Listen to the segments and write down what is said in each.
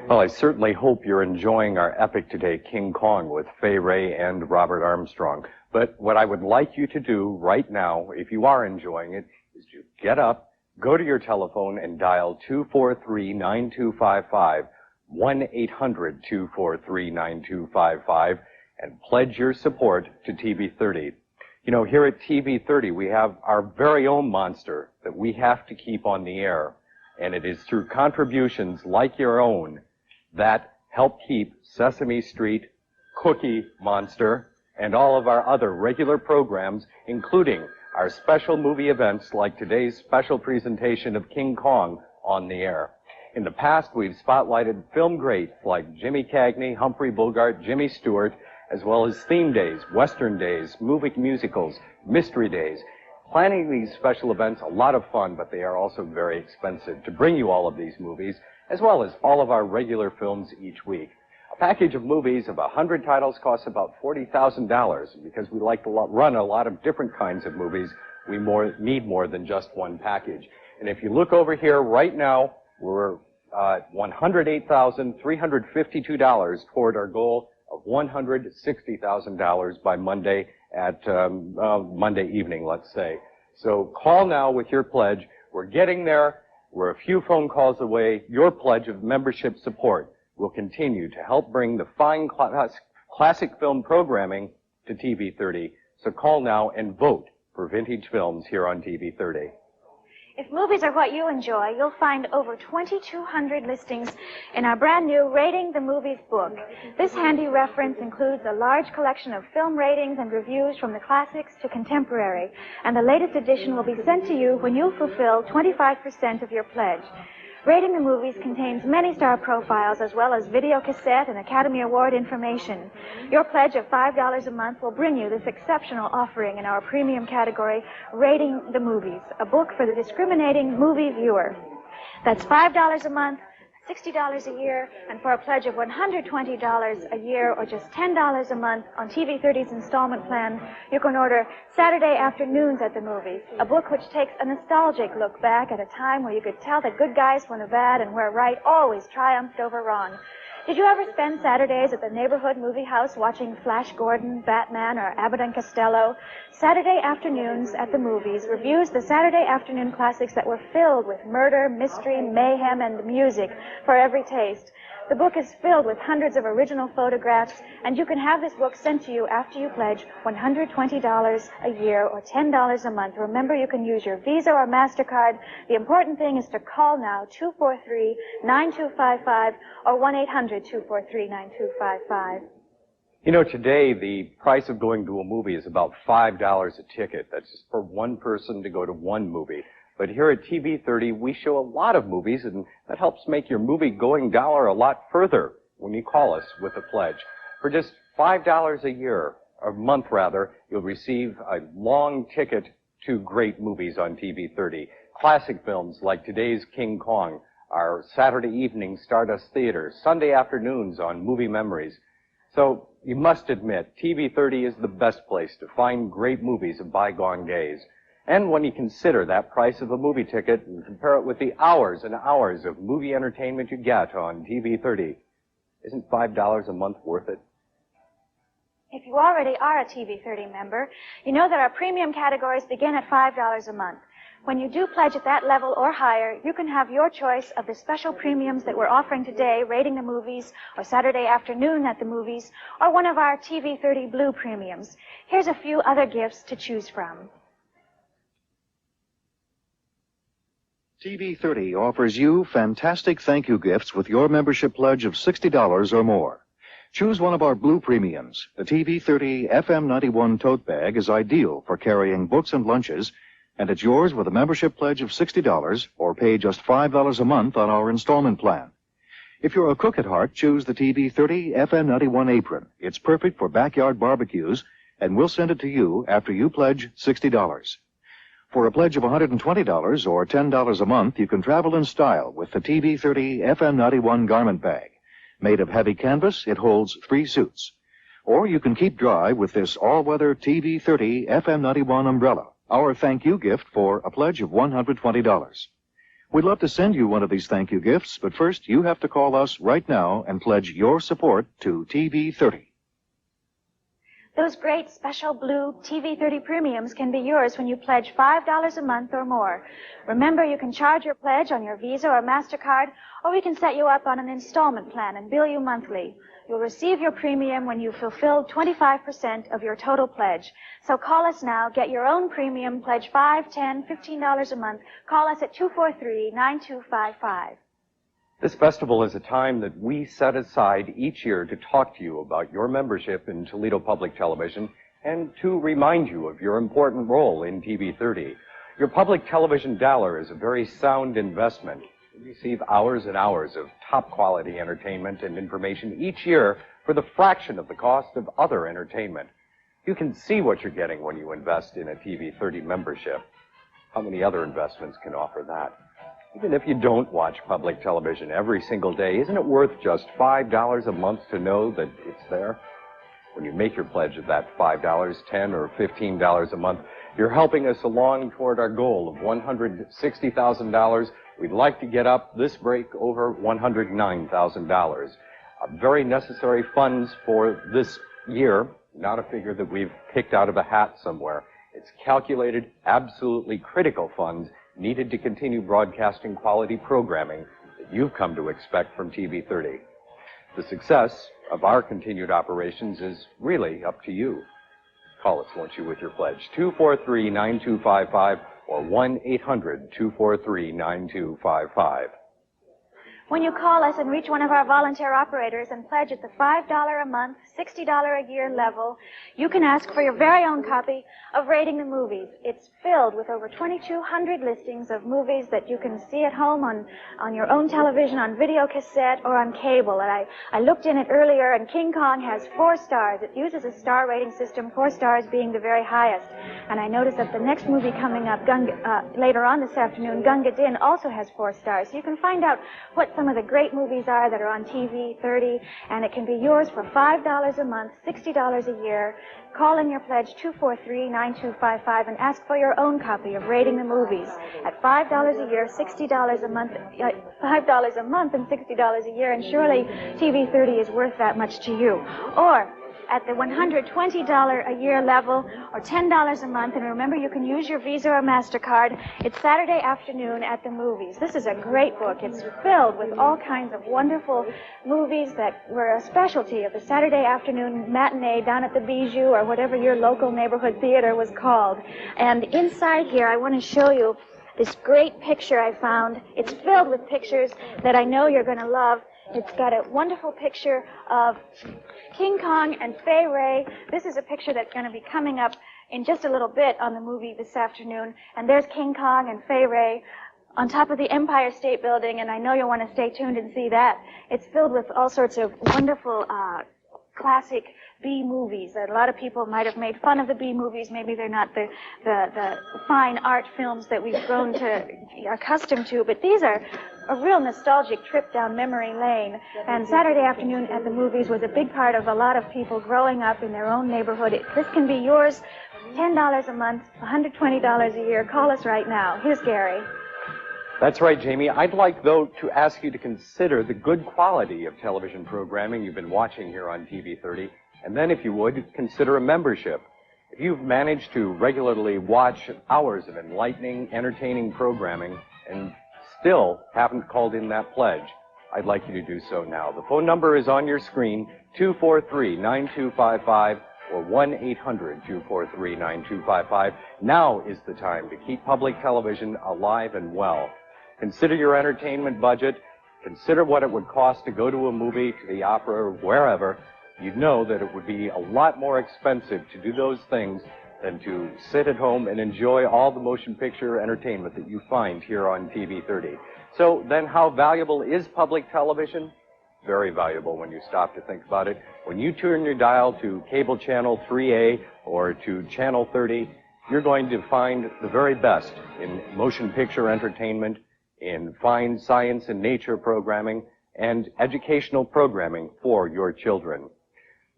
Well, I certainly hope you're enjoying our epic today, King Kong, with Fay Wray and Robert Armstrong. But what I would like you to do right now, if you are enjoying it, is to get up, go to your telephone, and dial 243-9255, 1-800-243-9255, and pledge your support to TV30. You know, here at TV30, we have our very own monster that we have to keep on the air. And it is through contributions like your own that help keep Sesame Street, Cookie Monster, and all of our other regular programs, including our special movie events like today's special presentation of King Kong, on the air. In the past, we've spotlighted film greats like Jimmy Cagney, Humphrey Bogart, Jimmy Stewart, as well as theme days, Western days, movie musicals, mystery days. Planning these special events, a lot of fun, but they are also very expensive to bring you all of these movies, as well as all of our regular films each week. A package of movies of 100 titles costs about $40,000. Because we like to run a lot of different kinds of movies, we need more than just one package. And if you look over here right now, we're $108,352 toward our goal of $160,000 by Monday at Monday evening, let's say. So call now with your pledge. We're getting there. We're a few phone calls away. Your pledge of membership support will continue to help bring the fine classic film programming to TV30. So call now and vote for vintage films here on TV30. If movies are what you enjoy, you'll find over 2,200 listings in our brand new Rating the Movies book. This handy reference includes a large collection of film ratings and reviews from the classics to contemporary, and the latest edition will be sent to you when you fulfill 25% of your pledge. Rating the Movies contains many star profiles as well as video cassette and Academy Award information. Your pledge of $5 a month will bring you this exceptional offering in our premium category, Rating the Movies, a book for the discriminating movie viewer. That's $5 a month, $60 a year, and for a pledge of $120 a year or just $10 a month on TV30's installment plan, you can order Saturday Afternoons at the Movies, a book which takes a nostalgic look back at a time where you could tell that good guys won the bad and where right always triumphed over wrong. Did you ever spend Saturdays at the neighborhood movie house watching Flash Gordon, Batman, or Abbott and Costello? Saturday Afternoons at the Movies reviews the Saturday afternoon classics that were filled with murder, mystery, mayhem, and music for every taste. The book is filled with hundreds of original photographs, and you can have this book sent to you after you pledge $120 a year or $10 a month. Remember, you can use your Visa or MasterCard. The important thing is to call now, 243-9255 or 1-800-243-9255. You know, today the price of going to a movie is about $5 a ticket. That's just for one person to go to one movie. But here at TV30, we show a lot of movies, and that helps make your movie-going dollar a lot further when you call us with a pledge. For just $5 a year, or month rather, you'll receive a long ticket to great movies on TV30. Classic films like today's King Kong, our Saturday evening Stardust Theater, Sunday afternoons on Movie Memories. So you must admit, TV30 is the best place to find great movies of bygone days. And when you consider that price of a movie ticket and compare it with the hours and hours of movie entertainment you get on TV30, isn't $5 a month worth it? If you already are a TV30 member, you know that our premium categories begin at $5 a month. When you do pledge at that level or higher, you can have your choice of the special premiums that we're offering today, Rating the Movies, or Saturday Afternoon at the Movies, or one of our TV30 Blue premiums. Here's a few other gifts to choose from. TV30 offers you fantastic thank you gifts with your membership pledge of $60 or more. Choose one of our Blue premiums. The TV30 FM91 tote bag is ideal for carrying books and lunches, and it's yours with a membership pledge of $60 or pay just $5 a month on our installment plan. If you're a cook at heart, choose the TV30 FM91 apron. It's perfect for backyard barbecues, and we'll send it to you after you pledge $60. For a pledge of $120 or $10 a month, you can travel in style with the TV30 FM91 garment bag. Made of heavy canvas, it holds 3 suits. Or you can keep dry with this all-weather TV30 FM91 umbrella, our thank you gift for a pledge of $120. We'd love to send you one of these thank you gifts, but first you have to call us right now and pledge your support to TV30. Those great special blue TV30 premiums can be yours when you pledge $5 a month or more. Remember, you can charge your pledge on your Visa or MasterCard, or we can set you up on an installment plan and bill you monthly. You'll receive your premium when you've fulfilled 25% of your total pledge. So call us now, get your own premium, pledge $5, $10, $15 a month. Call us at 243-9255. This festival is a time that we set aside each year to talk to you about your membership in Toledo Public Television and to remind you of your important role in TV30. Your public television dollar is a very sound investment. You receive hours and hours of top quality entertainment and information each year for the fraction of the cost of other entertainment. You can see what you're getting when you invest in a TV30 membership. How many other investments can offer that? Even if you don't watch public television every single day, isn't it worth just $5 a month to know that it's there? When you make your pledge of that $5, $10, or $15 a month, you're helping us along toward our goal of $160,000. We'd like to get up this break over $109,000. Very necessary funds for this year, not a figure that we've picked out of a hat somewhere. It's calculated, absolutely critical funds needed to continue broadcasting quality programming that you've come to expect from TV30. The success of our continued operations is really up to you. Call us, won't you, with your pledge. 243-9255 or 1-800-243-9255. When you call us and reach one of our volunteer operators and pledge at the $5 a month, $60 a year level, you can ask for your very own copy of Rating the Movies. It's filled with over 2,200 listings of movies that you can see at home on your own television, on video cassette, or on cable. And I looked in it earlier, and King Kong has 4 stars. It uses a star rating system, 4 stars being the very highest. And I noticed that the next movie coming up, Gunga, later on this afternoon, Gunga Din, also has 4 stars. So you can find out what some of the great movies are that are on TV30, and it can be yours for $5 a month, $60 a year. Call in your pledge 243-9255 and ask for your own copy of Rating the Movies at $5 a year, $60 a month, $5 a month and $60 a year, and surely TV30 is worth that much to you. Or at the $120 a year level, or $10 a month, and remember, you can use your Visa or MasterCard. It's Saturday afternoon at the movies. This is a great book. It's filled with all kinds of wonderful movies that were a specialty of the Saturday afternoon matinee down at the Bijou or whatever your local neighborhood theater was called. And inside here, I want to show you this great picture I found. It's filled with pictures that I know you're going to love. It's got a wonderful picture of King Kong and Fay Ray. This is a picture that's going to be coming up in just a little bit on the movie this afternoon. And there's King Kong and Fay Ray on top of the Empire State Building, and I know you'll want to stay tuned and see that. It's filled with all sorts of wonderful classic B movies. A lot of people might have made fun of the B movies. Maybe they're not the fine art films that we've grown to accustomed to, but these are a real nostalgic trip down memory lane. And Saturday afternoon at the movies was a big part of a lot of people growing up in their own neighborhood. This can be yours, $10 a month, $120 a year. Call us right now. Here's Gary. That's right, Jamie. I'd like, though, to ask you to consider the good quality of television programming you've been watching here on TV30, and then, if you would, consider a membership. If you've managed to regularly watch hours of enlightening, entertaining programming and still haven't called in that pledge, I'd like you to do so now. The phone number is on your screen, 243-9255 or 1-800-243-9255. Now is the time to keep public television alive and well. Consider your entertainment budget. Consider what it would cost to go to a movie, to the opera, or wherever. You'd know that it would be a lot more expensive to do those things than to sit at home and enjoy all the motion picture entertainment that you find here on TV30. So then how valuable is public television? Very valuable when you stop to think about it. When you turn your dial to cable channel 3A or to channel 30, you're going to find the very best in motion picture entertainment, in fine science and nature programming, and educational programming for your children.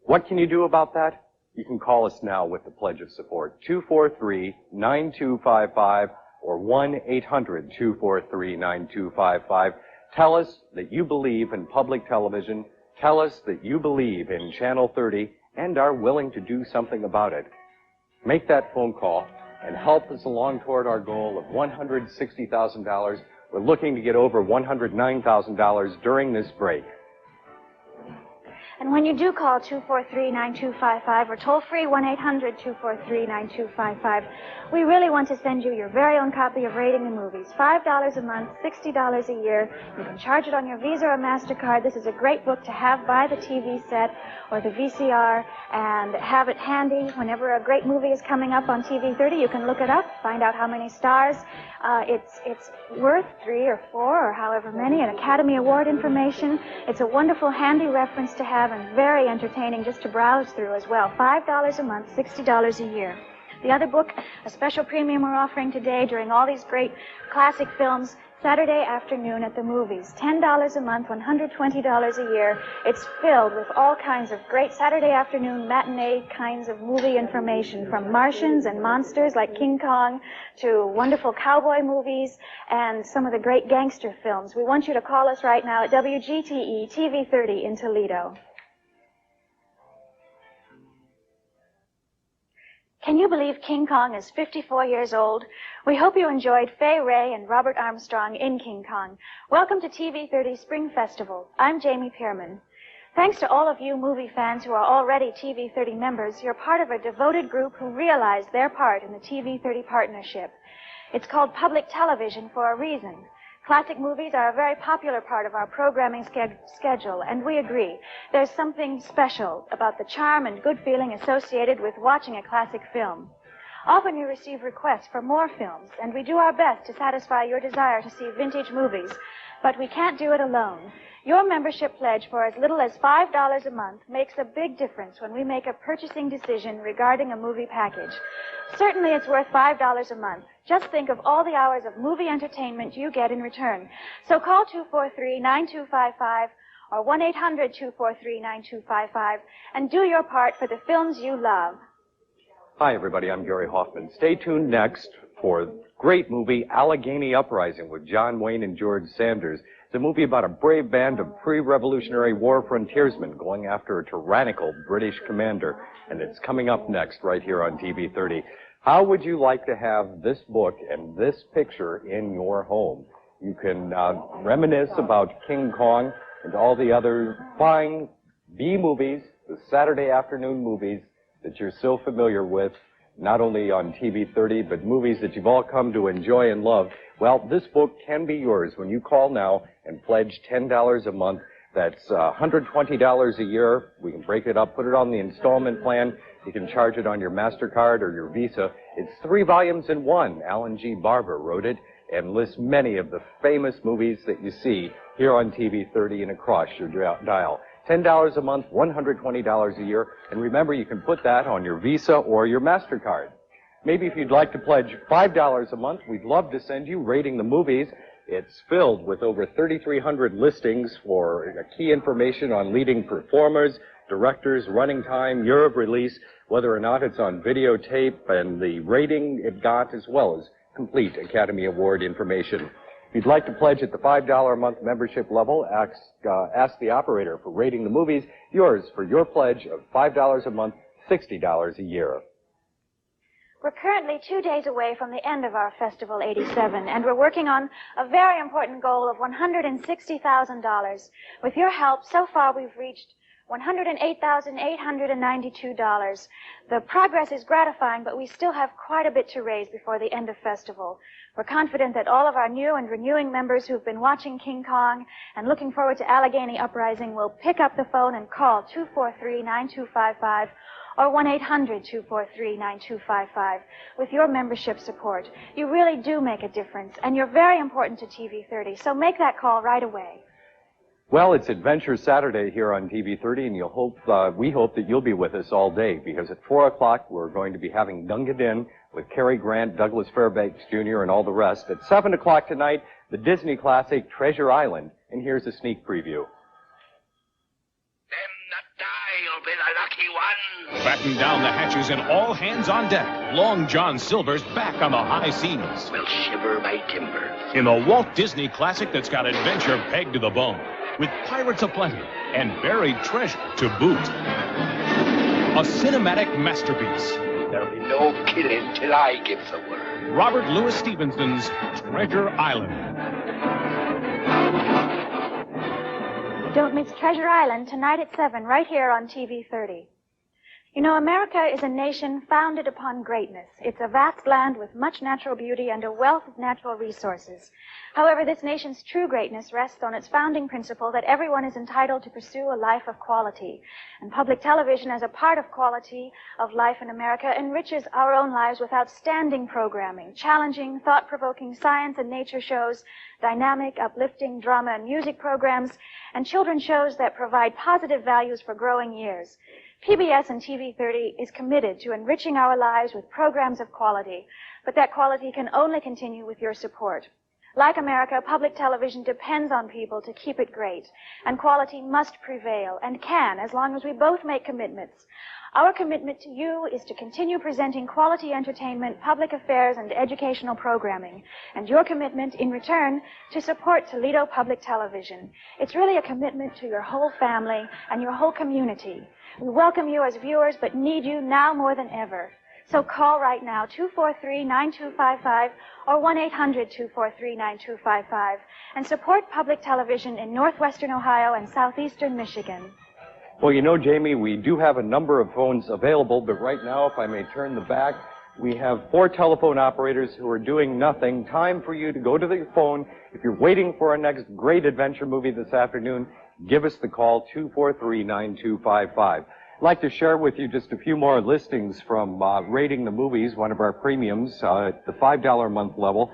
What can you do about that? You can call us now with the pledge of support, 243-9255 or 1-800-243-9255. Tell us that you believe in public television. Tell us that you believe in Channel 30 and are willing to do something about it. Make that phone call and help us along toward our goal of $160,000. We're looking to get over $109,000 during this break. And when you do call 243-9255 or toll-free 1-800-243-9255, we really want to send you your very own copy of Rating the Movies. $5 a month, $60 a year. You can charge it on your Visa or MasterCard. This is a great book to have by the TV set or the VCR and have it handy whenever a great movie is coming up on TV 30. You can look it up, find out how many stars it's worth, 3 or 4 or however many, and Academy Award information. It's a wonderful, handy reference to have and very entertaining just to browse through as well. $5 a month, $60 a year. The other book, a special premium we're offering today during all these great classic films, Saturday Afternoon at the Movies. $10 a month, $120 a year. It's filled with all kinds of great Saturday afternoon matinee kinds of movie information, from Martians and monsters like King Kong to wonderful cowboy movies and some of the great gangster films. We want you to call us right now at WGTE TV 30 in Toledo. Can you believe King Kong is 54 years old? We hope you enjoyed Fay Wray and Robert Armstrong in King Kong. Welcome to TV 30 Spring Festival. I'm Jamie Pierman. Thanks to all of you movie fans who are already TV 30 members, you're part of a devoted group who realize their part in the TV 30 partnership. It's called public television for a reason. Classic movies are a very popular part of our programming schedule, and we agree. There's something special about the charm and good feeling associated with watching a classic film. Often we receive requests for more films, and we do our best to satisfy your desire to see vintage movies, but we can't do it alone. Your membership pledge for as little as $5 a month makes a big difference when we make a purchasing decision regarding a movie package. Certainly it's worth $5 a month. Just think of all the hours of movie entertainment you get in return. So call 243-9255 or 1-800-243-9255 and do your part for the films you love. Hi, everybody. I'm Gary Hoffman. Stay tuned next for the great movie Allegheny Uprising with John Wayne and George Sanders. It's a movie about a brave band of pre-Revolutionary War frontiersmen going after a tyrannical British commander, and it's coming up next right here on TV 30. How would you like to have this book and this picture in your home? You can reminisce about King Kong and all the other fine B-movies, the Saturday afternoon movies that you're so familiar with, not only on TV 30, but movies that you've all come to enjoy and love. Well, this book can be yours when you call now and pledge $10 a month. That's $120 a year. We can break it up, put it on the installment plan. You can charge it on your MasterCard or your Visa. It's 3 volumes in one. Alan G. Barber wrote it and lists many of the famous movies that you see here on TV 30 and across your dial. $10 a month, $120 a year. And remember, you can put that on your Visa or your MasterCard. Maybe if you'd like to pledge $5 a month, we'd love to send you Rating the Movies. It's filled with over 3,300 listings for key information on leading performers, directors, running time, year of release, whether or not it's on videotape, and the rating it got, as well as complete Academy Award information. If you'd like to pledge at the $5 a month membership level, ask the operator for Rating the Movies. Yours for your pledge of $5 a month, $60 a year. We're currently 2 days away from the end of our Festival 87, and we're working on a very important goal of $160,000. With your help, so far we've reached $108,892. The progress is gratifying, but we still have quite a bit to raise before the end of Festival. We're confident that all of our new and renewing members who've been watching King Kong and looking forward to Allegheny Uprising will pick up the phone and call 243-9255 or 1-800-243-9255. With your membership support, you really do make a difference, and you're very important to TV 30, so make that call right away. Well, it's Adventure Saturday here on TV 30, and we hope that you'll be with us all day, because at 4 o'clock we're going to be having Gunga with Cary Grant, Douglas Fairbanks Jr., and all the rest. At 7 o'clock tonight, the Disney classic Treasure Island, and here's a sneak preview. Them that die will been a lucky one. Batten down the hatches and all hands on deck. Long John Silver's back on the high seas. Will shiver my timbers. In a Walt Disney classic that's got adventure pegged to the bone, with pirates aplenty and buried treasure to boot. A cinematic masterpiece. There'll be no killing till I give the word. Robert Louis Stevenson's Treasure Island. Don't miss Treasure Island tonight at 7 right here on TV 30. You know, America is a nation founded upon greatness. It's a vast land with much natural beauty and a wealth of natural resources. However, this nation's true greatness rests on its founding principle that everyone is entitled to pursue a life of quality. And public television, as a part of quality of life in America, enriches our own lives with outstanding programming, challenging, thought-provoking science and nature shows, dynamic, uplifting drama and music programs, and children's shows that provide positive values for growing years. PBS and TV 30 is committed to enriching our lives with programs of quality, but that quality can only continue with your support. Like America, public television depends on people to keep it great, and quality must prevail, and can, as long as we both make commitments. Our commitment to you is to continue presenting quality entertainment, public affairs, and educational programming, and your commitment, in return, to support Toledo Public Television. It's really a commitment to your whole family and your whole community. We welcome you as viewers, but need you now more than ever. So call right now, 243-9255 or 1-800-243-9255, and support public television in northwestern Ohio and southeastern Michigan. Well, you know, Jamie, we do have a number of phones available, but right now, if I may turn the back, we have 4 telephone operators who are doing nothing. Time for you to go to the phone. If you're waiting for our next great adventure movie this afternoon, give us the call, 243-9255. I'd like to share with you just a few more listings from Rating the Movies, one of our premiums, at the $5 a month level.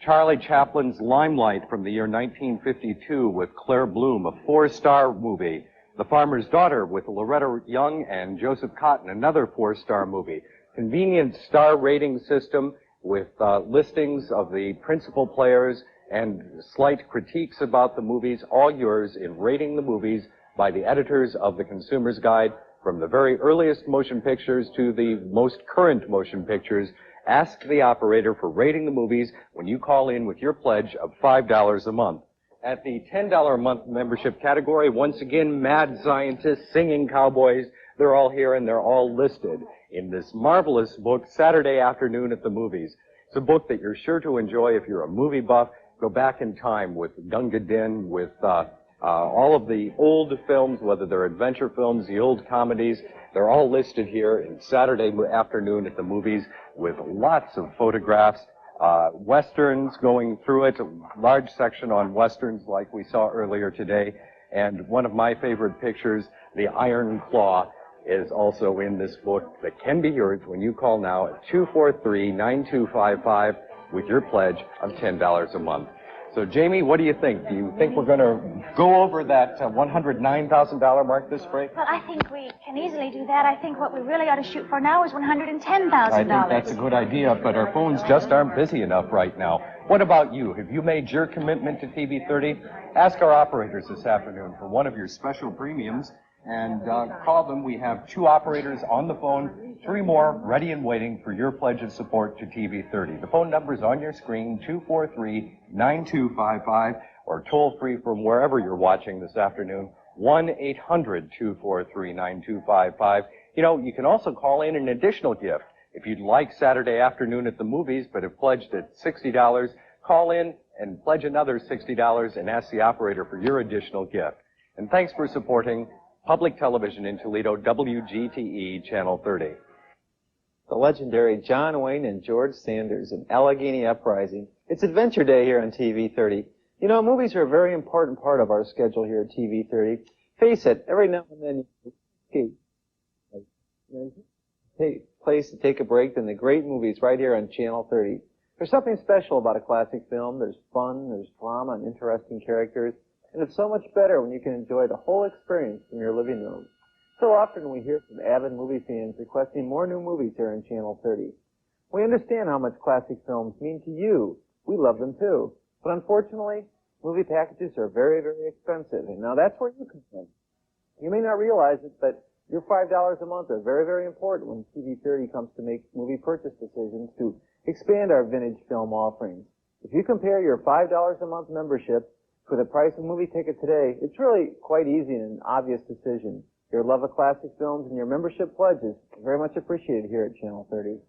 Charlie Chaplin's Limelight from the year 1952 with Claire Bloom, a 4-star movie. The Farmer's Daughter with Loretta Young and Joseph Cotton, another 4-star movie. Convenient star rating system with listings of the principal players and slight critiques about the movies, all yours in Rating the Movies by the editors of the Consumer's Guide, from the very earliest motion pictures to the most current motion pictures. Ask the operator for Rating the Movies when you call in with your pledge of $5 a month. At the $10 a month membership category, once again, mad scientists, singing cowboys, they're all here and they're all listed in this marvelous book, Saturday Afternoon at the Movies. It's a book that you're sure to enjoy if you're a movie buff. Go back in time with Gunga Din, with all of the old films, whether they're adventure films, the old comedies. They're all listed here in Saturday Afternoon at the Movies with lots of photographs. Westerns going through it, a large section on Westerns like we saw earlier today. And one of my favorite pictures, the Iron Claw, is also in this book that can be yours when you call now at 243-9255 with your pledge of $10 a month. So, Jamie, what do you think? Do you think we're going to go over that $109,000 mark this break? Well, I think we can easily do that. I think what we really ought to shoot for now is $110,000. I think that's a good idea, but our phones just aren't busy enough right now. What about you? Have you made your commitment to TV 30? Ask our operators this afternoon for one of your special premiums and call them. We have 2 operators on the phone, 3 more ready and waiting for your pledge of support to TV 30. The phone number is on your screen, 243-9255, or toll free from wherever you're watching this afternoon, 1-800-243-9255. You know, you can also call in an additional gift. If you'd like Saturday Afternoon at the Movies but have pledged at $60, call in and pledge another $60 and ask the operator for your additional gift. And thanks for supporting Public Television in Toledo, WGTE Channel 30. The legendary John Wayne and George Sanders in Allegheny Uprising. It's Adventure Day here on TV 30. You know, movies are a very important part of our schedule here at TV 30. Face it, every now and then you escape. Place to take a break, then the great movies right here on Channel 30. There's something special about a classic film. There's fun, there's drama, and interesting characters. And it's so much better when you can enjoy the whole experience from your living room. So often we hear from avid movie fans requesting more new movies here on Channel 30. We understand how much classic films mean to you. We love them too. But unfortunately, movie packages are very, very expensive. And now that's where you come in. You may not realize it, but Your $5 a month are very, very important when TV30 comes to make movie purchase decisions to expand our vintage film offerings. If you compare your $5 a month membership for the price of a movie ticket today, it's really quite easy and an obvious decision. Your love of classic films and your membership pledge is very much appreciated here at Channel 30.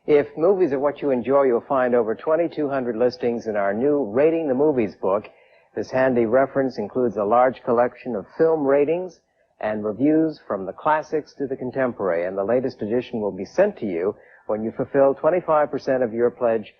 If movies are what you enjoy, you'll find over 2,200 listings in our new Rating the Movies book. This handy reference includes a large collection of film ratings and reviews from the classics to the contemporary, and the latest edition will be sent to you when you fulfill 25% of your pledge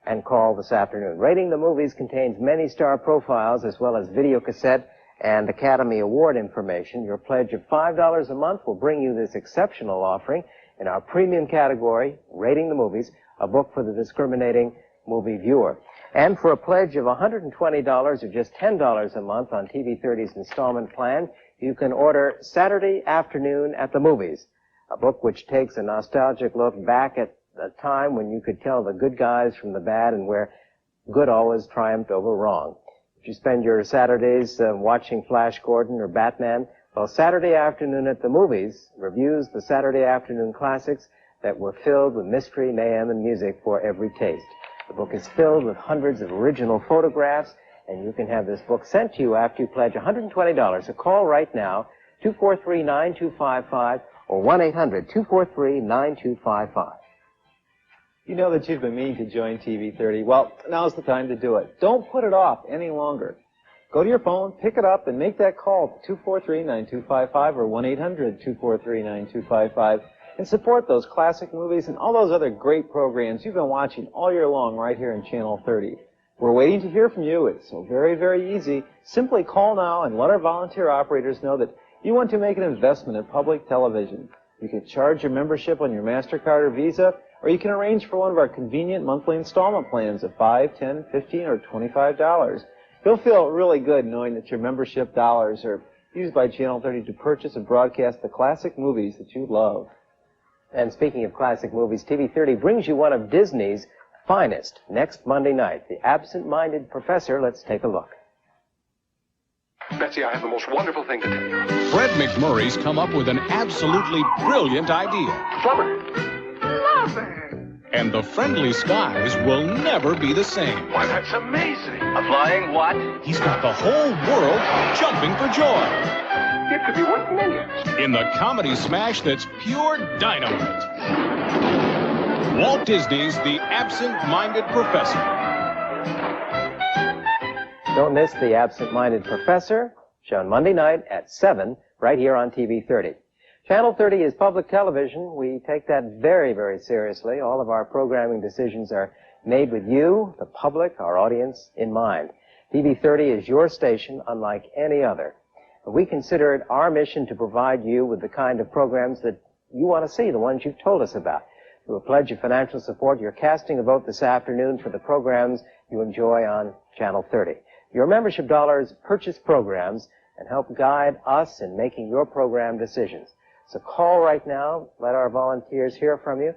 and call this afternoon. Rating the Movies contains many star profiles as well as video cassette and Academy Award information. Your pledge of $5 a month will bring you this exceptional offering in our premium category, Rating the Movies, a book for the discriminating movie viewer. And for a pledge of $120 or just $10 a month on TV30's installment plan, you can order Saturday Afternoon at the Movies, a book which takes a nostalgic look back at a time when you could tell the good guys from the bad and where good always triumphed over wrong. If you spend your Saturdays watching Flash Gordon or Batman, well, Saturday Afternoon at the Movies reviews the Saturday afternoon classics that were filled with mystery, mayhem, and music for every taste. The book is filled with hundreds of original photographs, and you can have this book sent to you after you pledge $120. So call right now, 243-9255 or 1-800-243-9255. You know that you've been meaning to join TV30. Well, now's the time to do it. Don't put it off any longer. Go to your phone, pick it up, and make that call to 243-9255 or 1-800-243-9255 and support those classic movies and all those other great programs you've been watching all year long right here in Channel 30. We're waiting to hear from you. It's so very, very easy. Simply call now and let our volunteer operators know that you want to make an investment in public television. You can charge your membership on your MasterCard or Visa, or you can arrange for one of our convenient monthly installment plans of $5, $10, $15, or $25. You'll feel really good knowing that your membership dollars are used by Channel 30 to purchase and broadcast the classic movies that you love. And speaking of classic movies, TV30 brings you one of Disney's finest next Monday night, The Absent-Minded Professor. Let's take a look. Betsy, I have the most wonderful thing to tell you. Fred McMurray's come up with an absolutely brilliant idea. Flubber. Flubber. And the friendly skies will never be the same. Why, that's amazing. A flying what? He's got the whole world jumping for joy. It could be worth millions. In the comedy smash that's pure dynamite. Walt Disney's The Absent-Minded Professor. Don't miss The Absent-Minded Professor, shown Monday night at 7, right here on TV30. Channel 30 is public television. We take that very, very seriously. All of our programming decisions are made with you, the public, our audience, in mind. TV30 is your station, unlike any other. We consider it our mission to provide you with the kind of programs that you want to see, the ones you've told us about. Through a pledge of financial support, you're casting a vote this afternoon for the programs you enjoy on Channel 30. Your membership dollars purchase programs and help guide us in making your program decisions. So call right now, let our volunteers hear from you,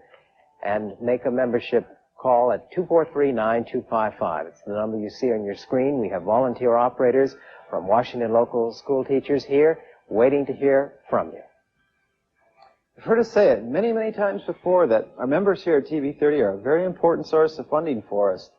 and make a membership call at 243-9255. It's the number you see on your screen. We have volunteer operators from Washington local school teachers here waiting to hear from you. I've heard us say it many, many times before that our members here at TV30 are a very important source of funding for us.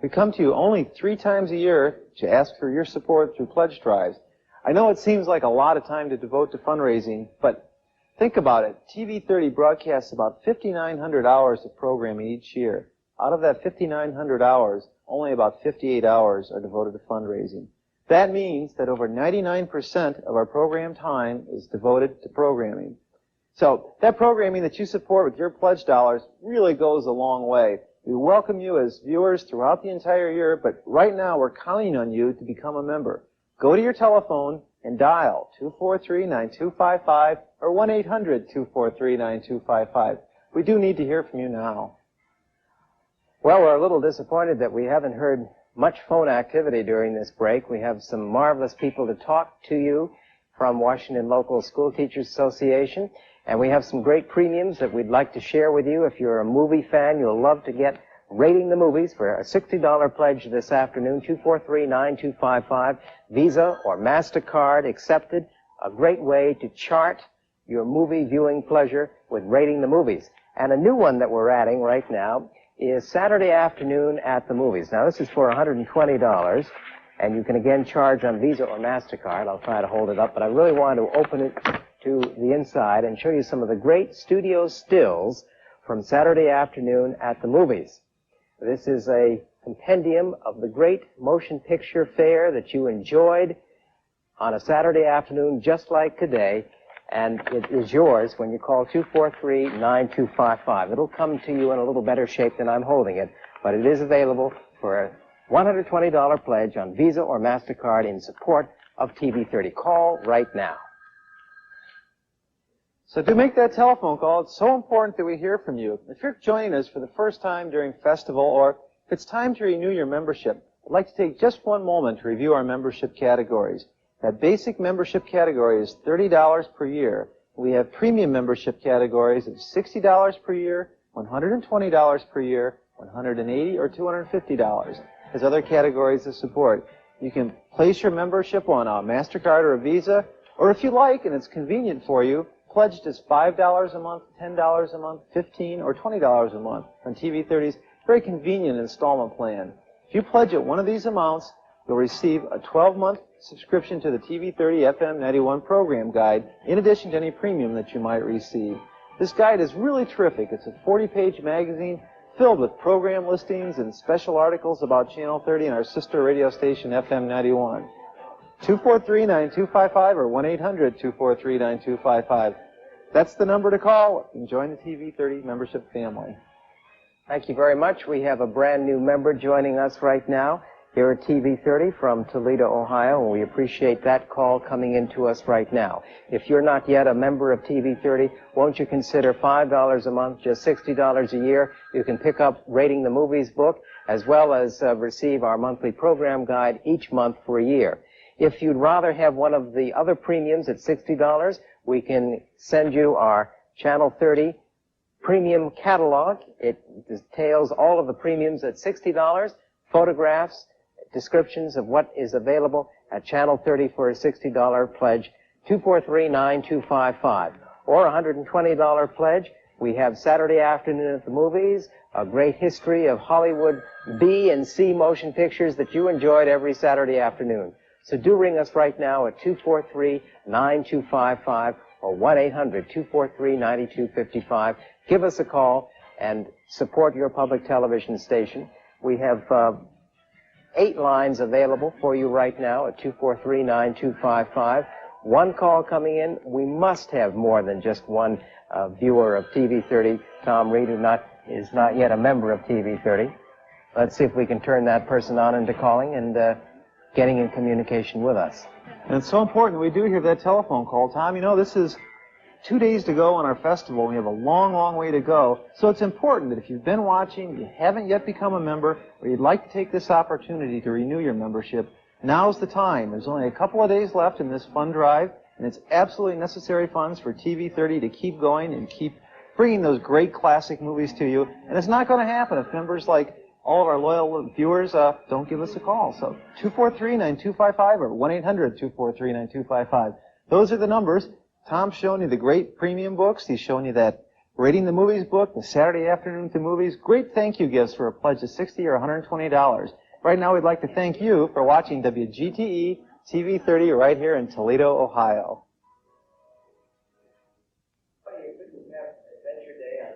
We come to you only 3 times a year to ask for your support through pledge drives. I know it seems like a lot of time to devote to fundraising, but think about it. TV30 broadcasts about 5,900 hours of programming each year. Out of that 5,900 hours, only about 58 hours are devoted to fundraising. That means that over 99% of our program time is devoted to programming. So that programming that you support with your pledge dollars really goes a long way. We welcome you as viewers throughout the entire year, but right now we're counting on you to become a member. Go to your telephone and dial 243-9255 or 1-800-243-9255. We do need to hear from you now. Well, we're a little disappointed that we haven't heard much phone activity during this break. We have some marvelous people to talk to you from Washington Local School Teachers Association, and we have some great premiums that we'd like to share with you. If you're a movie fan, you'll love to get Rating the Movies for a $60 pledge this afternoon, 243-9255, Visa or MasterCard accepted, a great way to chart your movie viewing pleasure with Rating the Movies. And a new one that we're adding right now is Saturday Afternoon at the Movies. Now, this is for $120, and you can again charge on Visa or MasterCard. I'll try to hold it up, but I really want to open it to the inside and show you some of the great studio stills from Saturday Afternoon at the Movies. This is a compendium of the great motion picture fare that you enjoyed on a Saturday afternoon just like today, and it is yours when you call 243-9255. It'll come to you in a little better shape than I'm holding it, but it is available for a $120 pledge on Visa or MasterCard in support of TV30. Call right now. So do make that telephone call. It's so important that we hear from you. If you're joining us for the first time during festival, or if it's time to renew your membership, I'd like to take just one moment to review our membership categories. That basic membership category is $30 per year. We have premium membership categories of $60 per year, $120 per year, $180 or $250. There's other categories of support. You can place your membership on a MasterCard or a Visa, or if you like, and it's convenient for you, pledge just $5 a month, $10 a month, $15 or $20 a month on TV30's very convenient installment plan. If you pledge at one of these amounts, you'll receive a 12-month subscription to the TV30 FM 91 program guide, in addition to any premium that you might receive. This guide is really terrific. It's a 40-page magazine filled with program listings and special articles about Channel 30 and our sister radio station, FM 91. 243-9255 or 1-800-243-9255. That's the number to call and join the TV30 membership family. Thank you very much. We have a brand new member joining us right now here at TV30 from Toledo, Ohio, and we appreciate that call coming into us right now. If you're not yet a member of TV30, won't you consider $5 a month, just $60 a year? You can pick up Rating the Movies book, as well as receive our monthly program guide each month for a year. If you'd rather have one of the other premiums at $60, we can send you our Channel 30 premium catalog. It details all of the premiums at $60, photographs, descriptions of what is available at Channel 30 for a $60 pledge, 243-9255. Or a $120 pledge, we have Saturday Afternoon at the Movies, a great history of Hollywood B and C motion pictures that you enjoyed every Saturday afternoon. So do ring us right now at 243-9255 or 1-800-243-9255. Give us a call and support your public television station. We have 8 lines available for you right now at 243-9255. One call coming in. We must have more than just one viewer of TV30. Tom Reed, who is not yet a member of TV30. Let's see if we can turn that person on into calling and getting in communication with us. And it's so important we do hear that telephone call. Tom, you know, this is 2 days to go on our festival. We have a long, long way to go. So it's important that if you've been watching, you haven't yet become a member, or you'd like to take this opportunity to renew your membership, now's the time. There's only a couple of days left in this fund drive, and it's absolutely necessary funds for TV30 to keep going and keep bringing those great classic movies to you. And it's not going to happen if members like all of our loyal viewers don't give us a call. So 243-9255 or 1-800-243-9255. Those are the numbers. Tom's showing you the great premium books. He's showing you that Rating the Movies book, the Saturday Afternoon to Movies. Great thank you gifts for a pledge of $60 or $120. Right now we'd like to thank you for watching WGTE TV30 right here in Toledo, Ohio.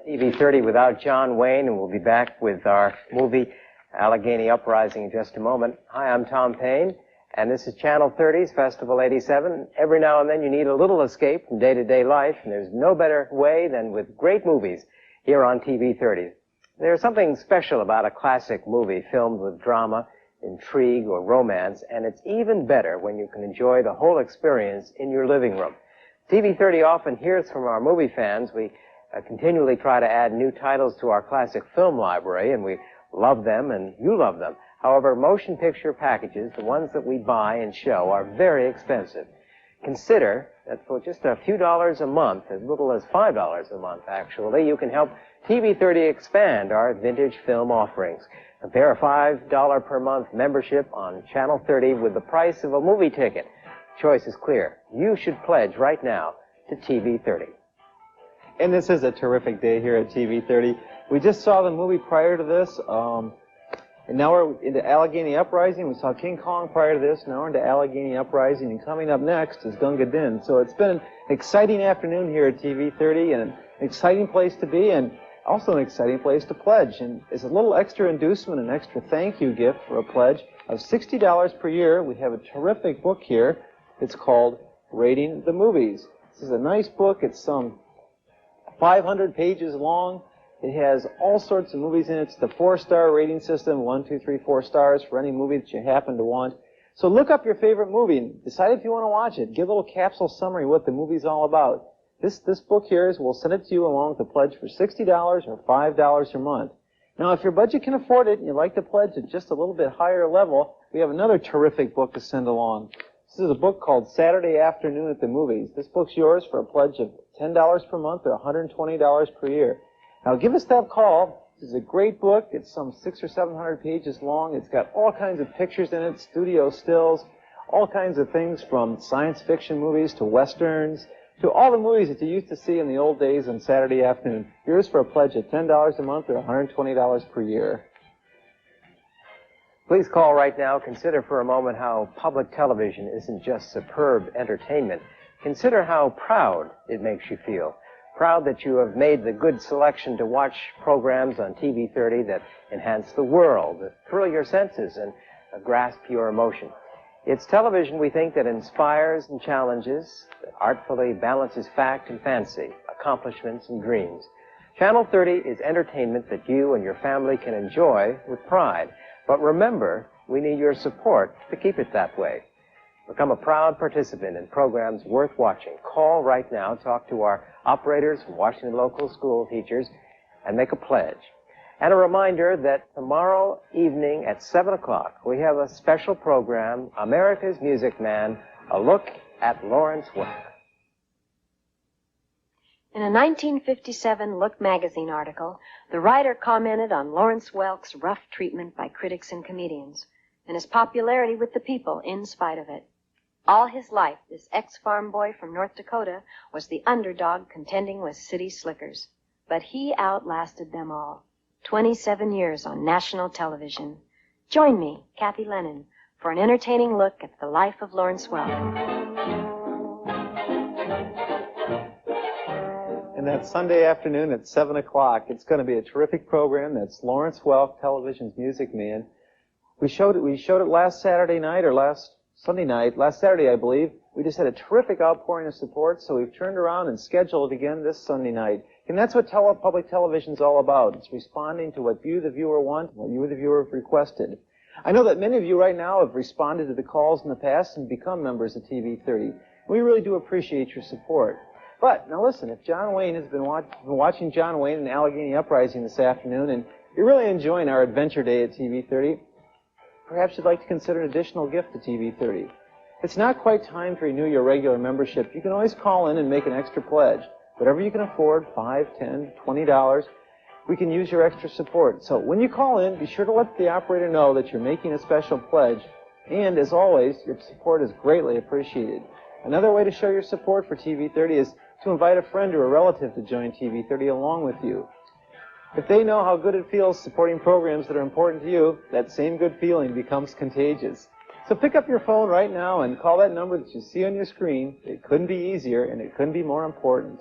TV30 without John Wayne, and we'll be back with our movie Allegheny Uprising in just a moment. Hi, I'm Tom Payne, and this is Channel 30's Festival 87. Every now and then you need a little escape from day-to-day life, and there's no better way than with great movies here on TV30. There's something special about a classic movie filmed with drama, intrigue, or romance, and it's even better when you can enjoy the whole experience in your living room. TV30 often hears from our movie fans. We continually try to add new titles to our classic film library, and we love them, and you love them. However, motion picture packages, the ones that we buy and show, are very expensive. Consider that for just a few dollars a month, as little as $5 a month actually, you can help TV30 expand our vintage film offerings. Compare a $5 per month membership on Channel 30 with the price of a movie ticket. choice is clear. You should pledge right now to TV30. And this is a terrific day here at TV30. We just saw the movie prior to this, and now we're into Allegheny Uprising. We saw King Kong prior to this. Now we're into Allegheny Uprising, and coming up next is Gunga Din. So it's been an exciting afternoon here at TV30, and an exciting place to be, and also an exciting place to pledge. And as a little extra inducement, an extra thank you gift for a pledge of $60 per year, we have a terrific book here. It's called Rating the Movies. This is a nice book. It's some 500 pages long. It has all sorts of movies in it. It's the 4-star rating system, 1, 2, 3, 4 stars for any movie that you happen to want. So look up your favorite movie and decide if you want to watch it. Give a little capsule summary of what the movie's all about. This book here we'll send it to you along with the pledge for $60 or $5 a month. Now, if your budget can afford it and you'd like to pledge at just a little bit higher level, we have another terrific book to send along. This is a book called Saturday Afternoon at the Movies. This book's yours for a pledge of $10 per month or $120 per year. Now, give us that call. This is a great book. It's some 600 or 700 pages long. It's got all kinds of pictures in it, studio stills, all kinds of things from science fiction movies to westerns to all the movies that you used to see in the old days on Saturday afternoon. Yours for a pledge of $10 a month or $120 per year. Please call right now. Consider for a moment how public television isn't just superb entertainment. Consider how proud it makes you feel. Proud that you have made the good selection to watch programs on TV30 that enhance the world, that thrill your senses, and grasp your emotion. It's television, we think, that inspires and challenges, that artfully balances fact and fancy, accomplishments and dreams. Channel 30 is entertainment that you and your family can enjoy with pride. But remember, we need your support to keep it that way. Become a proud participant in programs worth watching. Call right now, talk to our operators from Washington local school teachers, and make a pledge. And a reminder that tomorrow evening at 7 o'clock, we have a special program, America's Music Man, a look at Lawrence Welk. In a 1957 Look magazine article, the writer commented on Lawrence Welk's rough treatment by critics and comedians, and his popularity with the people in spite of it. All his life, this ex-farm boy from North Dakota was the underdog contending with city slickers. But he outlasted them all. 27 years on national television. Join me, Kathy Lennon, for an entertaining look at the life of Lawrence Welk. And that Sunday afternoon at 7 o'clock, it's going to be a terrific program. That's Lawrence Welk, television's Music Man. We showed it last Saturday night or last Saturday, I believe. We just had a terrific outpouring of support, so we've turned around and scheduled it again this Sunday night. And that's what public television's all about. It's responding to what you, the viewer, want, what you, the viewer, have requested. I know that many of you right now have responded to the calls in the past and become members of TV30. We really do appreciate your support. But, now listen, if John Wayne has been watching John Wayne and Allegheny Uprising this afternoon, and you're really enjoying our adventure day at TV30, perhaps you'd like to consider an additional gift to TV30. It's not quite time to renew your regular membership. You can always call in and make an extra pledge. Whatever you can afford, $5, $10, $20, we can use your extra support. So when you call in, be sure to let the operator know that you're making a special pledge. And as always, your support is greatly appreciated. Another way to show your support for TV30 is to invite a friend or a relative to join TV30 along with you. If they know how good it feels supporting programs that are important to you, that same good feeling becomes contagious. So pick up your phone right now and call that number that you see on your screen. It couldn't be easier, and it couldn't be more important.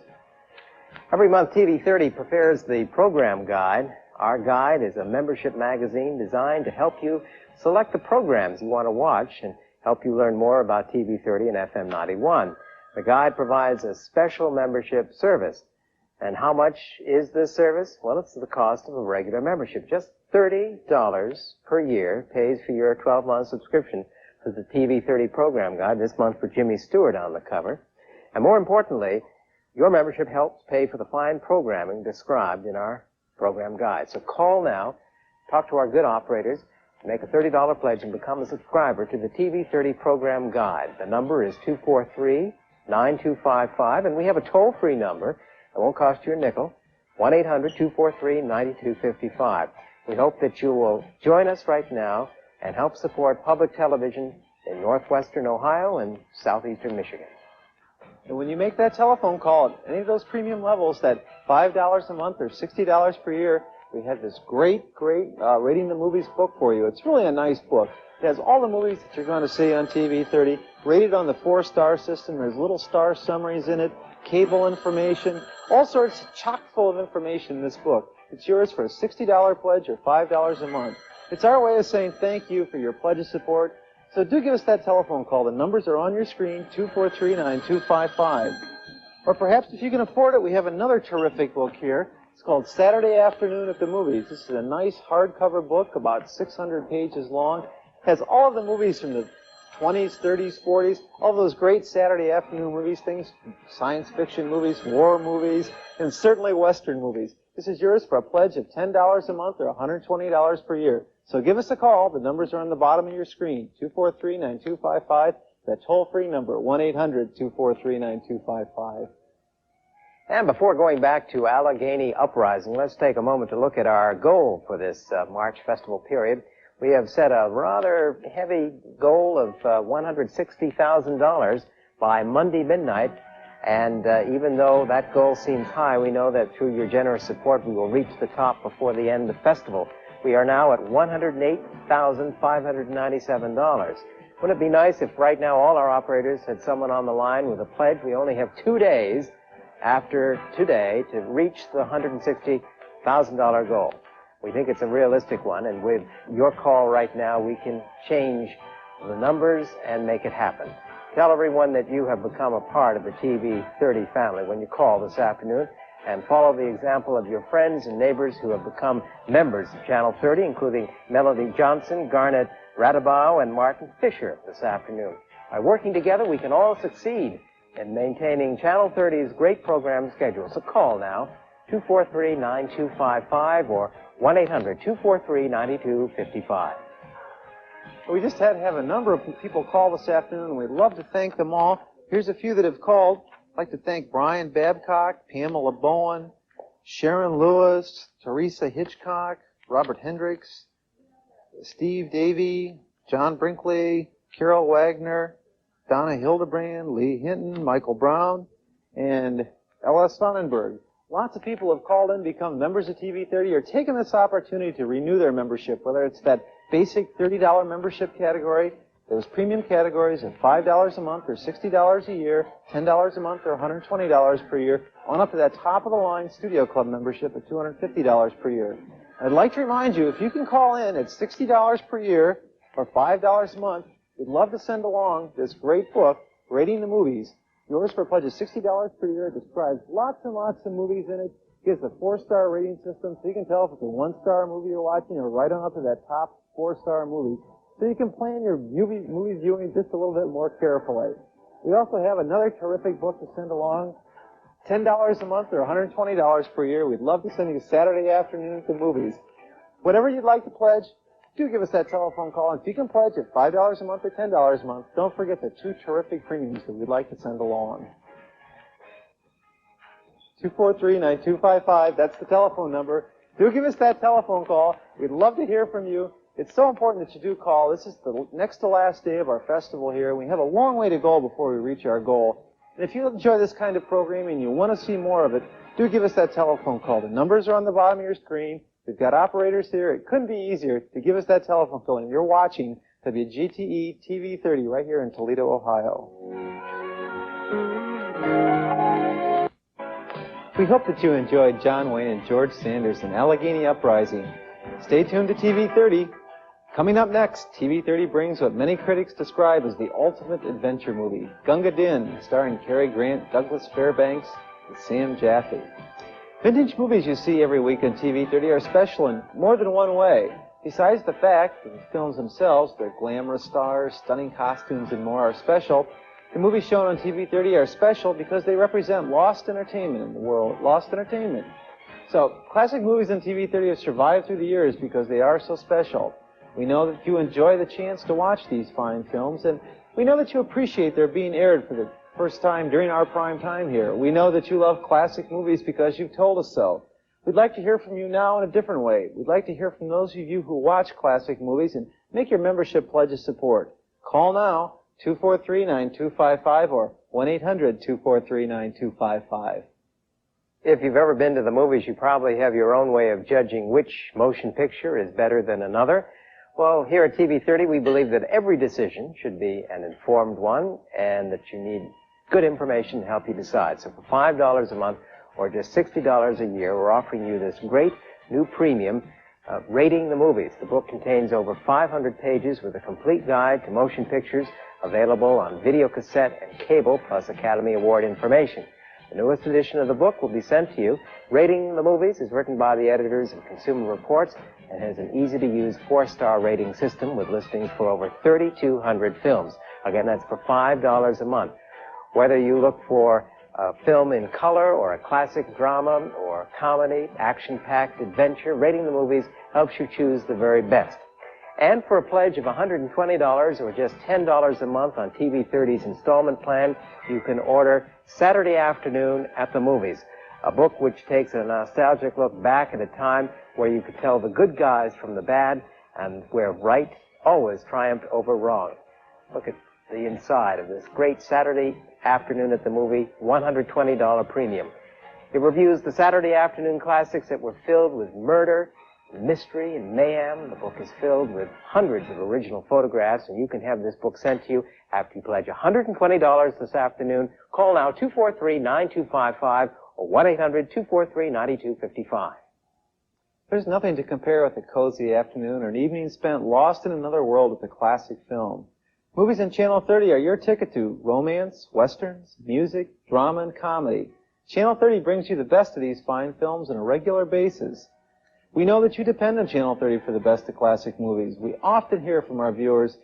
Every month, TV30 prepares the program guide. Our guide is a membership magazine designed to help you select the programs you want to watch and help you learn more about TV30 and FM 91. The guide provides a special membership service. And how much is this service? Well, it's the cost of a regular membership. Just $30 per year pays for your 12-month subscription to the TV30 program guide, this month for Jimmy Stewart on the cover. And more importantly, your membership helps pay for the fine programming described in our program guide. So call now, talk to our good operators, make a $30 pledge, and become a subscriber to the TV30 program guide. The number is 243-9255, and we have a toll-free number. It won't cost you a nickel, 1-800-243-9255. We hope that you will join us right now and help support public television in northwestern Ohio and southeastern Michigan. And when you make that telephone call at any of those premium levels, that $5 a month or $60 per year, we have this great Rating the Movies book for you. It's really a nice book. It has all the movies that you're going to see on TV 30, rated on the 4-star system. There's little star summaries in it, cable information, all sorts chock full of information in this book. It's yours for a $60 pledge or $5 a month. It's our way of saying thank you for your pledge of support. So do give us that telephone call. The numbers are on your screen, 243-9255. Or perhaps if you can afford it, we have another terrific book here. It's called Saturday Afternoon at the Movies. This is a nice hardcover book, about 600 pages long. It has all of the movies from the 20s, 30s, 40s, all those great Saturday afternoon movies, things, science fiction movies, war movies, and certainly Western movies. This is yours for a pledge of $10 a month or $120 per year. So give us a call. The numbers are on the bottom of your screen, 243-9255. That toll-free number, 1-800-243-9255. And before going back to Allegheny Uprising, let's take a moment to look at our goal for this March festival period. We have set a rather heavy goal of $160,000 by Monday midnight. And even though that goal seems high, we know that through your generous support, we will reach the top before the end of the festival. We are now at $108,597. Wouldn't it be nice if right now all our operators had someone on the line with a pledge? We only have 2 days after today to reach the $160,000 goal. We think it's a realistic one, and with your call right now, we can change the numbers and make it happen. Tell everyone that you have become a part of the TV 30 family when you call this afternoon, and follow the example of your friends and neighbors who have become members of Channel 30, including Melody Johnson, Garnet Radabaugh, and Martin Fisher this afternoon. By working together, we can all succeed in maintaining Channel 30's great program schedule. So call now, 243-9255 or 1-800-243-9255. We just had to have a number of people call this afternoon, and we'd love to thank them all. Here's a few that have called. I'd like to thank Brian Babcock, Pamela Bowen, Sharon Lewis, Teresa Hitchcock, Robert Hendricks, Steve Davey, John Brinkley, Carol Wagner, Donna Hildebrand, Lee Hinton, Michael Brown, and Ella Sonnenberg. Lots of people have called in, become members of TV 30, or taken this opportunity to renew their membership, whether it's that basic $30 membership category, those premium categories of $5 a month or $60 a year, $10 a month or $120 per year, on up to that top-of-the-line Studio Club membership at $250 per year. I'd like to remind you, if you can call in at $60 per year or $5 a month, we'd love to send along this great book, Rating the Movies. Yours for a pledge of $60 per year. It describes lots and lots of movies in it. Gives a 4-star rating system so you can tell if it's a 1-star movie you're watching or right on up to that top 4-star movie. So you can plan your movie viewing just a little bit more carefully. We also have another terrific book to send along. $10 a month or $120 per year. We'd love to send you Saturday afternoon to movies. Whatever you'd like to pledge, do give us that telephone call. And if you can pledge at $5 a month or $10 a month, don't forget the 2 terrific premiums that we'd like to send along. 243-9255, that's the telephone number. Do give us that telephone call. We'd love to hear from you. It's so important that you do call. This is the next to last day of our festival here. We have a long way to go before we reach our goal. And if you enjoy this kind of programming and you want to see more of it, do give us that telephone call. The numbers are on the bottom of your screen. We've got operators here. It couldn't be easier to give us that telephone call. And you're watching WGTE TV 30 right here in Toledo, Ohio. We hope that you enjoyed John Wayne and George Sanders in Allegheny Uprising. Stay tuned to TV 30. Coming up next, TV 30 brings what many critics describe as the ultimate adventure movie, Gunga Din, starring Cary Grant, Douglas Fairbanks, and Sam Jaffe. Vintage movies you see every week on TV 30 are special in more than one way. Besides the fact that the films themselves, their glamorous stars, stunning costumes, and more are special, the movies shown on TV 30 are special because they represent lost entertainment in the world, lost entertainment. So, classic movies on TV 30 have survived through the years because they are so special. We know that you enjoy the chance to watch these fine films, and we know that you appreciate their being aired for the first time during our prime time here. We know that you love classic movies because you've told us so. We'd like to hear from you now in a different way. We'd like to hear from those of you who watch classic movies and make your membership pledge of support. Call now, 243-9255 or 1-800-243-9255. If you've ever been to the movies, you probably have your own way of judging which motion picture is better than another. Well, here at TV30, we believe that every decision should be an informed one and that you need good information to help you decide. So for $5 a month or just $60 a year, we're offering you this great new premium, Rating the Movies. The book contains over 500 pages with a complete guide to motion pictures available on video cassette and cable, plus Academy Award information. The newest edition of the book will be sent to you. Rating the Movies is written by the editors of Consumer Reports and has an easy-to-use 4-star rating system with listings for over 3,200 films. Again, that's for $5 a month. Whether you look for a film in color or a classic drama or comedy, action-packed adventure, Rating the Movies helps you choose the very best. And for a pledge of $120 or just $10 a month on TV30's installment plan, you can order Saturday Afternoon at the Movies, a book which takes a nostalgic look back at a time where you could tell the good guys from the bad and where right always triumphed over wrong. Look at the inside of this great Saturday Afternoon at the Movie $120 premium. It reviews the Saturday afternoon classics that were filled with murder, mystery, and mayhem. The book is filled with hundreds of original photographs, and you can have this book sent to you after you pledge $120 this afternoon. Call now 243-9255 or 1-800-243-9255. There's nothing to compare with a cozy afternoon or an evening spent lost in another world with a classic film. Movies on Channel 30 are your ticket to romance, westerns, music, drama, and comedy. Channel 30 brings you the best of these fine films on a regular basis. We know that you depend on Channel 30 for the best of classic movies. We often hear from our viewers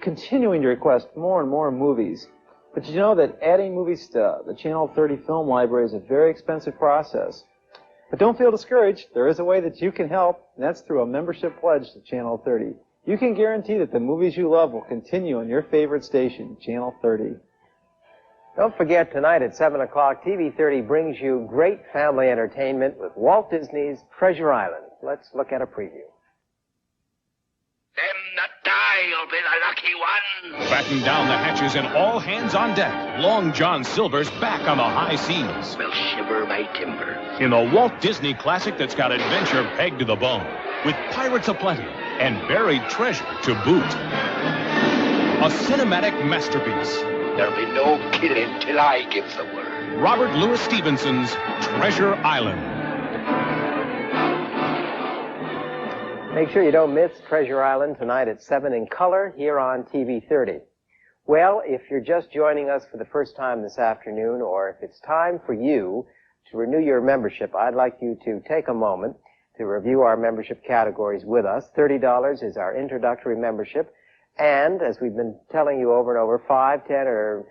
continuing to request more and more movies. But you know that adding movies to the Channel 30 film library is a very expensive process. But don't feel discouraged. There is a way that you can help, and that's through a membership pledge to Channel 30. You can guarantee that the movies you love will continue on your favorite station, Channel 30. Don't forget, tonight at 7 o'clock, TV30 brings you great family entertainment with Walt Disney's Treasure Island. Let's look at a preview. Them that die will be the lucky ones. Batten down the hatches and all hands on deck. Long John Silver's back on the high seas. Will shiver my timbers. In the Walt Disney classic that's got adventure pegged to the bone, with pirates aplenty and buried treasure to boot. A cinematic masterpiece. There'll be no killing till I give the word. Robert Louis Stevenson's Treasure Island. Make sure you don't miss Treasure Island tonight at 7 in color here on TV30. Well, if you're just joining us for the first time this afternoon, or if it's time for you to renew your membership, I'd like you to take a moment to review our membership categories with us. $30 is our introductory membership. And, as we've been telling you over and over, $5, $10, or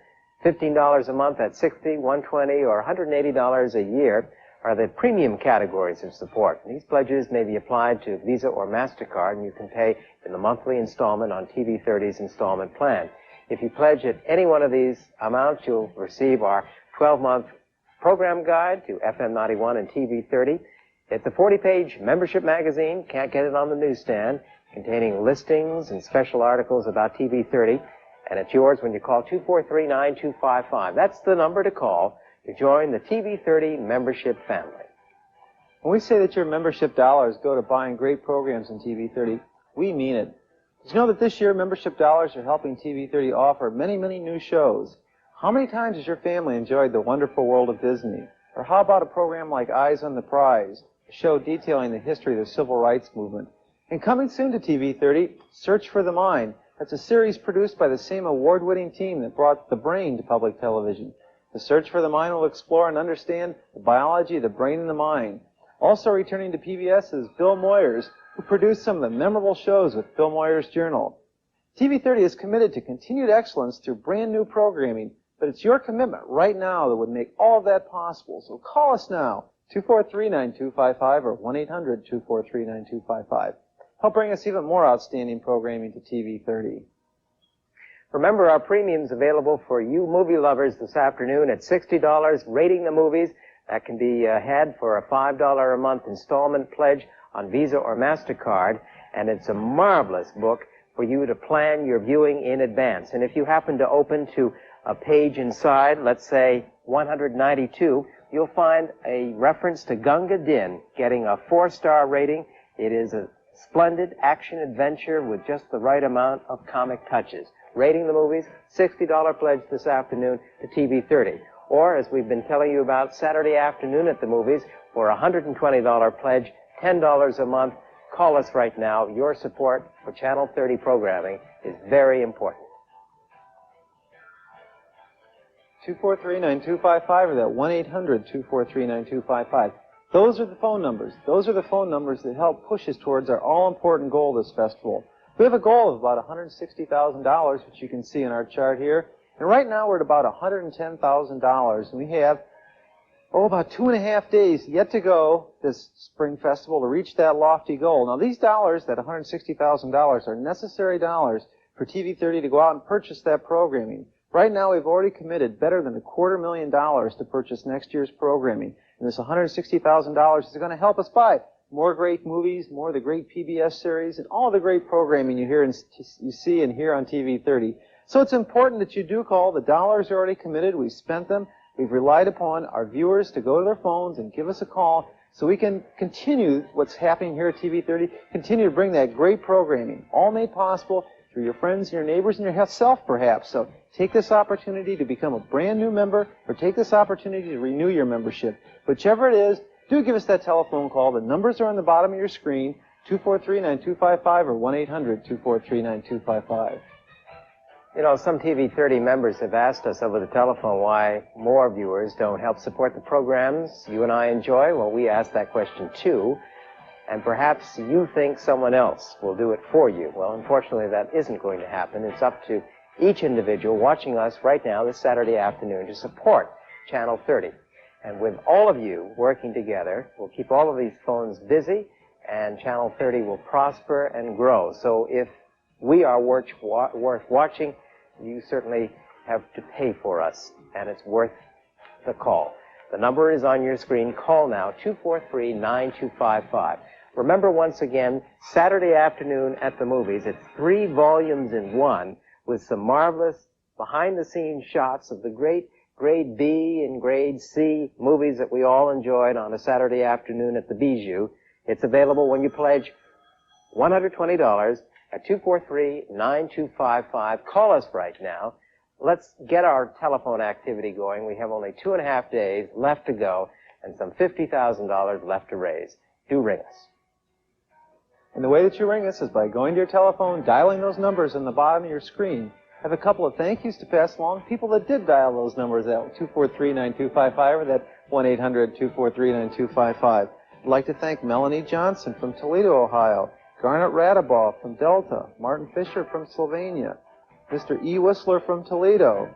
$15 a month at $60, $120, or $180 a year are the premium categories of support. These pledges may be applied to Visa or MasterCard, and you can pay in the monthly installment on TV30's installment plan. If you pledge at any one of these amounts, you'll receive our 12-month program guide to FM 91 and TV30. It's a 40-page membership magazine. Can't get it on the newsstand, containing listings and special articles about TV30. And it's yours when you call 243-9255. That's the number to call to join the TV30 membership family. When we say that your membership dollars go to buying great programs on TV30, we mean it. Did you know that this year membership dollars are helping TV30 offer many, many new shows? How many times has your family enjoyed The Wonderful World of Disney? Or how about a program like Eyes on the Prize, a show detailing the history of the civil rights movement? And coming soon to TV30, Search for the Mind. That's a series produced by the same award-winning team that brought The Brain to public television. The Search for the Mind will explore and understand the biology of the brain and the mind. Also returning to PBS is Bill Moyers, who produced some of the memorable shows with Bill Moyers' Journal. TV30 is committed to continued excellence through brand new programming, but it's your commitment right now that would make all of that possible. So call us now, 243-9255 or 1-800-243-9255. Help bring us even more outstanding programming to TV30. Remember, our premium's available for you movie lovers this afternoon at $60, Rating the Movies. That can be had for a $5 a month installment pledge on Visa or MasterCard. And it's a marvelous book for you to plan your viewing in advance. And if you happen to open to a page inside, let's say 192, you'll find a reference to Gunga Din getting a 4-star rating. It is a splendid action-adventure with just the right amount of comic touches. Rating the movies, $60 pledge this afternoon to TV30. Or, as we've been telling you about, Saturday afternoon at the movies for a $120 pledge, $10 a month. Call us right now. Your support for Channel 30 programming is very important. 243-9255 or that 1-800-243-9255. Those are the phone numbers. Those are the phone numbers that help push us towards our all-important goal this festival. We have a goal of about $160,000, which you can see in our chart here. And right now we're at about $110,000. And we have, about 2.5 days yet to go this spring festival to reach that lofty goal. Now these dollars, that $160,000, are necessary dollars for TV30 to go out and purchase that programming. Right now we've already committed better than $250,000 to purchase next year's programming. And this $160,000 is going to help us buy more great movies, more of the great PBS series, and all the great programming you hear and you see and hear on TV30. So it's important that you do call. The dollars are already committed. We've spent them. We've relied upon our viewers to go to their phones and give us a call so we can continue what's happening here at TV30, continue to bring that great programming, all made possible through your friends and your neighbors and yourself, perhaps. So take this opportunity to become a brand new member, or take this opportunity to renew your membership. Whichever it is, do give us that telephone call. The numbers are on the bottom of your screen, 243-9255 or 1-800-243-9255. You know, some TV30 members have asked us over the telephone why more viewers don't help support the programs you and I enjoy. Well, we asked that question too. And perhaps you think someone else will do it for you. Well, unfortunately, that isn't going to happen. It's up to each individual watching us right now this Saturday afternoon to support Channel 30. And with all of you working together, we'll keep all of these phones busy, and Channel 30 will prosper and grow. So if we are worth watching, you certainly have to pay for us, and it's worth the call. The number is on your screen. Call now, 243-9255. Remember, once again, Saturday afternoon at the movies. It's 3 volumes in one with some marvelous behind-the-scenes shots of the great Grade B and Grade C movies that we all enjoyed on a Saturday afternoon at the Bijou. It's available when you pledge $120 at 243-9255. Call us right now. Let's get our telephone activity going. We have only 2.5 days left to go and some $50,000 left to raise. Do ring us. And the way that you ring us is by going to your telephone, dialing those numbers on the bottom of your screen. I have a couple of thank yous to pass along. People that did dial those numbers at 243-9255 or that 1-800-243-9255. I'd like to thank Melanie Johnson from Toledo, Ohio, Garnet Radabaugh from Delta, Martin Fisher from Slovenia, Mr. E. Whistler from Toledo,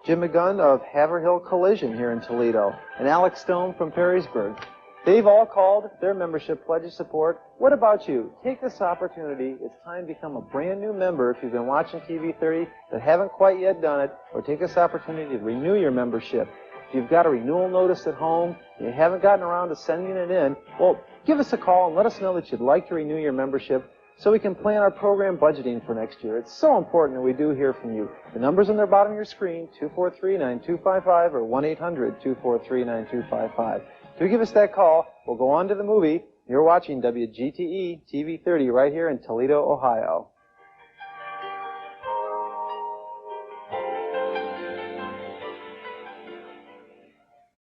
Jim McGunn of Haverhill Collision here in Toledo, and Alex Stone from Perrysburg. They've all called their membership pledge of support. What about you? Take this opportunity. It's time to become a brand new member if you've been watching TV30 that haven't quite yet done it, or take this opportunity to renew your membership. If you've got a renewal notice at home and you haven't gotten around to sending it in, well, give us a call and let us know that you'd like to renew your membership so we can plan our program budgeting for next year. It's so important that we do hear from you. The number's on the bottom of your screen, 243-9255 or 1-800-243-9255. Do give us that call. We'll go on to the movie. You're watching WGTE TV30 right here in Toledo, Ohio.